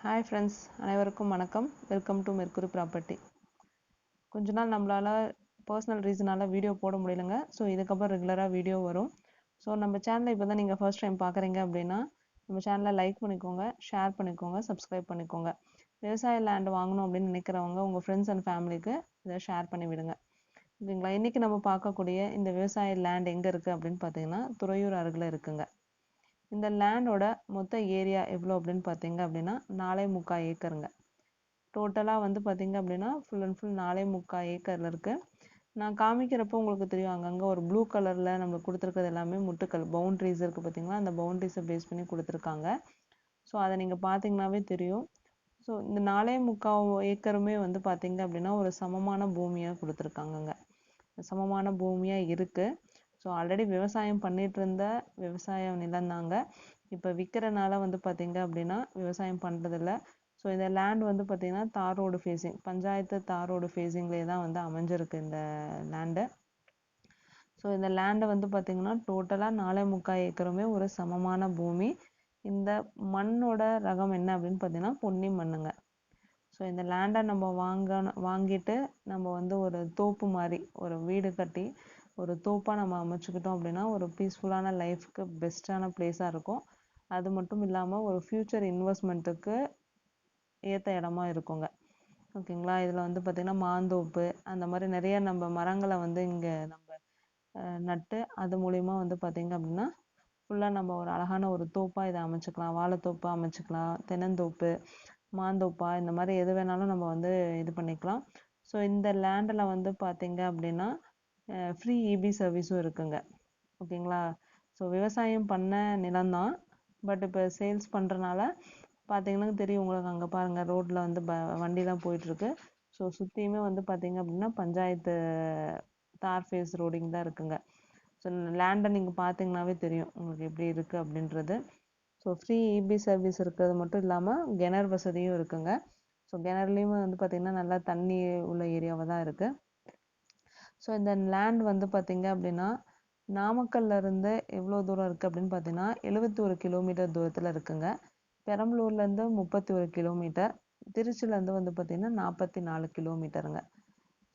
Hi friends, அனைவருக்கும் வணக்கம். Welcome to mercury property. கொஞ்ச நாள் நம்மளால் பர்சனல் ரீசனால் வீடியோ போட முடியலங்க. ஸோ இதுக்கப்புறம் ரெகுலராக வீடியோ வரும். ஸோ நம்ம சேனலை இப்போ தான் நீங்கள் ஃபர்ஸ்ட் டைம் பார்க்குறீங்க அப்படின்னா நம்ம சேனலை லைக் பண்ணிக்கோங்க, ஷேர் பண்ணிக்கோங்க, சப்ஸ்கிரைப் பண்ணிக்கோங்க. விவசாய லேண்ட் வாங்கணும் அப்படின்னு நினைக்கிறவங்க உங்கள் ஃப்ரெண்ட்ஸ் அண்ட் ஃபேமிலிக்கு இதை ஷேர் பண்ணி விடுங்க. ஓகேங்களா? இன்றைக்கி நம்ம பார்க்கக்கூடிய இந்த விவசாய லேண்ட் எங்கே இருக்குது அப்படின்னு பார்த்தீங்கன்னா துறையூர் அருகில் இருக்குங்க. இந்த லேண்டோட மொத்த ஏரியா எவ்வளோ அப்படின்னு பார்த்தீங்க அப்படின்னா 4.25 ஏக்கருங்க. டோட்டலாக வந்து பார்த்தீங்க அப்படின்னா ஃபுல் அண்ட் ஃபுல் 4.25 ஏக்கரில் இருக்குது. நான் காமிக்கிறப்போ உங்களுக்கு தெரியும், அங்கங்கே ஒரு ப்ளூ கலரில் நம்மளுக்கு கொடுத்துருக்கிறது எல்லாமே முட்டுக்கல் பவுண்ட்ரிஸ் இருக்குது பார்த்தீங்களா? அந்த பவுண்ட்ரிஸை பேஸ் பண்ணி கொடுத்துருக்காங்க. ஸோ அதை நீங்கள் பார்த்தீங்கன்னாவே தெரியும். ஸோ இந்த 4.25 ஏக்கருமே வந்து பார்த்தீங்க அப்படின்னா ஒரு சமமான பூமியாக கொடுத்துருக்காங்கங்க. சமமான பூமியாக இருக்குது. ஸோ ஆல்ரெடி விவசாயம் பண்ணிகிட்டு இருந்த விவசாய நிலம்தாங்க. இப்போ விற்கிறனால வந்து பார்த்தீங்க அப்படின்னா விவசாயம் பண்ணுறதில்ல. ஸோ இந்த லேண்ட் வந்து பார்த்திங்கன்னா தார் ரோடு ஃபேஸிங், பஞ்சாயத்து தார் ரோடு ஃபேஸிங்லேயே தான் வந்து அமைஞ்சிருக்கு இந்த லேண்டு. ஸோ இந்த லேண்டை வந்து பார்த்திங்கன்னா டோட்டலாக 4.25 ஏக்கருமே ஒரு சமமான பூமி. இந்த மண்ணோட ரகம் என்ன அப்படின்னு பார்த்தீங்கன்னா பொன்னி மண்ணுங்க. ஸோ இந்த லேண்டை நம்ம வாங்கிட்டு நம்ம வந்து ஒரு தோப்பு மாதிரி ஒரு வீடு கட்டி ஒரு தோப்பாக நம்ம அமைச்சுக்கிட்டோம் அப்படின்னா ஒரு பீஸ்ஃபுல்லான லைஃப்க்கு பெஸ்ட்டான பிளேஸாக இருக்கும். அது மட்டும் இல்லாமல் ஒரு ஃப்யூச்சர் இன்வெஸ்ட்மெண்ட்டுக்கு ஏற்ற இடமா இருக்குங்க. ஓகேங்களா? இதில் வந்து பார்த்திங்கன்னா மாந்தோப்பு அந்த மாதிரி நிறைய நம்ம மரங்களை வந்து இங்கே நம்ம நட்டு அது மூலிமா வந்து பார்த்திங்க அப்படின்னா ஃபுல்லாக நம்ம ஒரு அழகான ஒரு தோப்பாக இதை அமைச்சுக்கலாம். வாழைத்தோப்பாக அமைச்சுக்கலாம், தென்னந்தோப்பு, மாந்தோப்பா, இந்த மாதிரி எது வேணாலும் நம்ம வந்து இது பண்ணிக்கலாம். ஸோ இந்த லேண்டில் வந்து பார்த்திங்க அப்படின்னா ஃப்ரீ இபி சர்வீஸும் இருக்குங்க. ஓகேங்களா? ஸோ விவசாயம் பண்ண நிலம்தான், பட் இப்போ சேல்ஸ் பண்ணுறனால பார்த்தீங்கன்னா தெரியும் உங்களுக்கு. அங்கே பாருங்கள், ரோட்டில் வந்து வண்டிலாம் போயிட்டுருக்கு. ஸோ சுற்றியுமே வந்து பார்த்திங்க அப்படின்னா பஞ்சாயத்து தார் ஃபேஸ் ரோடிங் தான் இருக்குங்க. ஸோ லேண்டை நீங்கள் பார்த்தீங்கன்னாவே தெரியும் உங்களுக்கு எப்படி இருக்குது அப்படின்றது. ஸோ ஃப்ரீ இபி சர்வீஸ் இருக்கிறது மட்டும் இல்லாமல் கிணறு வசதியும் இருக்குங்க. ஸோ கிணறுலேயுமே வந்து பார்த்திங்கன்னா நல்லா தண்ணி உள்ள ஏரியாவாக தான் இருக்குது. ஸோ இந்த லேண்ட் வந்து பார்த்திங்க அப்படின்னா நாமக்கல்லேருந்து எவ்வளோ தூரம் இருக்குது அப்படின்னு பார்த்தீங்கன்னா 71 கிலோமீட்டர் தூரத்தில் இருக்குங்க. பெரம்பலூர்லேருந்து 31 கிலோமீட்டர், திருச்சியிலேருந்து வந்து பார்த்திங்கன்னா 44 கிலோமீட்டருங்க.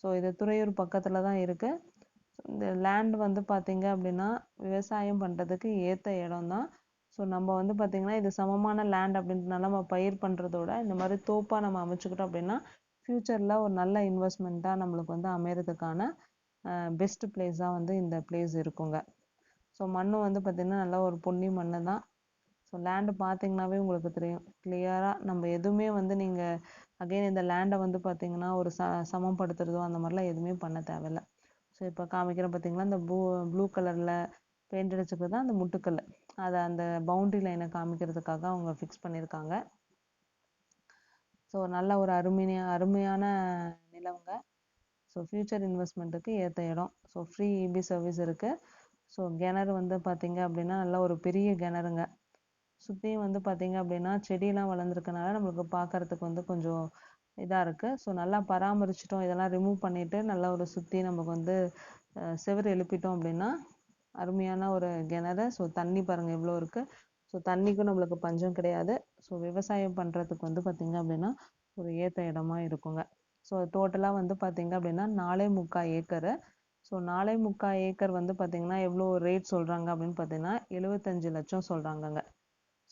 ஸோ இது துறையூர் பக்கத்தில் தான் இருக்குது. இந்த லேண்ட் வந்து பார்த்திங்க அப்படின்னா விவசாயம் பண்ணுறதுக்கு ஏற்ற இடம் தான். ஸோ நம்ம வந்து பார்த்திங்கன்னா இது சமமான லேண்ட் அப்படின்றனால நம்ம பயிர் பண்ணுறதோட இந்த மாதிரி தோப்பாக நம்ம அமைச்சுக்கிட்டோம் அப்படின்னா ஃப்யூச்சரில் ஒரு நல்ல இன்வெஸ்ட்மெண்ட்டாக நம்மளுக்கு வந்து அமையறதுக்கான பெஸ்ட் பிளேஸாக வந்து இந்த பிளேஸ் இருக்குங்க. ஸோ மண் வந்து பார்த்திங்கன்னா நல்லா ஒரு பொன்னி மண் தான். ஸோ லேண்டு பார்த்திங்கனாவே உங்களுக்கு தெரியும் கிளியராக. நம்ம எதுவுமே வந்து நீங்கள் அகைன் இந்த லேண்டை வந்து பார்த்திங்கன்னா ஒரு சமப்படுத்துறதோ அந்த மாதிரிலாம் எதுவுமே பண்ண தேவையில்லை. ஸோ இப்போ காமிக்கிறேன் பார்த்திங்களா, இந்த ப்ளூ கலரில் பெயிண்ட் அடிச்சுக்கிறது தான் அந்த முட்டுக்கல். அதை அந்த பவுண்ட்ரி லைனை காமிக்கிறதுக்காக அவங்க ஃபிக்ஸ் பண்ணியிருக்காங்க. ஸோ நல்ல ஒரு அருமையான நிலவுங்க. ஸோ ஃப்யூச்சர் இன்வெஸ்ட்மெண்ட்டுக்கு ஏற்ற இடம். ஸோ ஃப்ரீ இபி சர்வீஸ் இருக்குது. ஸோ கிணறு வந்து பார்த்திங்க அப்படின்னா நல்லா ஒரு பெரிய கிணறுங்க. சுற்றியும் வந்து பார்த்திங்க அப்படின்னா செடியெலாம் வளர்ந்துருக்கனால நம்மளுக்கு பார்க்குறதுக்கு வந்து கொஞ்சம் இதாக இருக்குது. ஸோ நல்லா பராமரிச்சிட்டோம், இதெல்லாம் ரிமூவ் பண்ணிவிட்டு நல்லா ஒரு சுற்றி நமக்கு வந்து செவுறு எழுப்பிட்டோம் அப்படின்னா அருமையான ஒரு கிணறு. ஸோ தண்ணி பாருங்கள் எவ்வளோ இருக்குது. ஸோ தண்ணிக்கும் நம்மளுக்கு பஞ்சம் கிடையாது. ஸோ விவசாயம் பண்ணுறதுக்கு வந்து பார்த்திங்க அப்படின்னா ஒரு ஏற்ற இடமா இருக்குங்க. ஸோ டோட்டலாக வந்து பார்த்திங்க அப்படின்னா 4.25 ஏக்கரு. ஸோ 4.25 ஏக்கர் வந்து பார்த்திங்கன்னா எவ்வளோ ரேட் சொல்கிறாங்க அப்படின்னு பார்த்தீங்கன்னா 75 லட்சம் சொல்கிறாங்கங்க.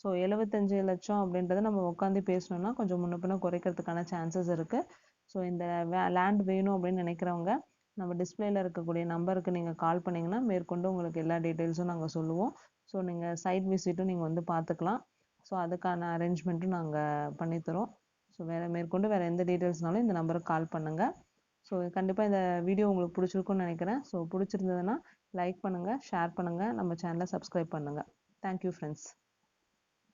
ஸோ 75 லட்சம் அப்படின்றத நம்ம உட்காந்து பேசணுன்னா கொஞ்சம் முன்ன பின்ன குறைக்கிறதுக்கான சான்சஸ் இருக்குது. ஸோ இந்த லேண்ட் வேணும் அப்படின்னு நினைக்கிறவங்க நம்ம டிஸ்பிளேல இருக்கக்கூடிய நம்பருக்கு நீங்கள் கால் பண்ணிங்கன்னா மேற்கொண்டு உங்களுக்கு எல்லா டீட்டெயில்ஸும் நாங்கள் சொல்லுவோம். ஸோ நீங்கள் சைட் விசிட்டும் நீங்கள் வந்து பார்த்துக்கலாம். ஸோ அதுக்கான அரேஞ்ச்மெண்ட்டும் நாங்கள் பண்ணித்தரோம். ஸோ மேற்கொண்டு வேறு எந்த டீட்டெயில்ஸ்னாலும் இந்த நம்பருக்கு கால் பண்ணுங்கள். ஸோ கண்டிப்பாக இந்த வீடியோ உங்களுக்கு பிடிச்சிருக்குன்னு நினைக்கிறேன். ஸோ பிடிச்சிருந்ததுன்னா லைக் பண்ணுங்கள், ஷேர் பண்ணுங்கள், நம்ம சேனலை சப்ஸ்கிரைப் பண்ணுங்கள். Thank you friends.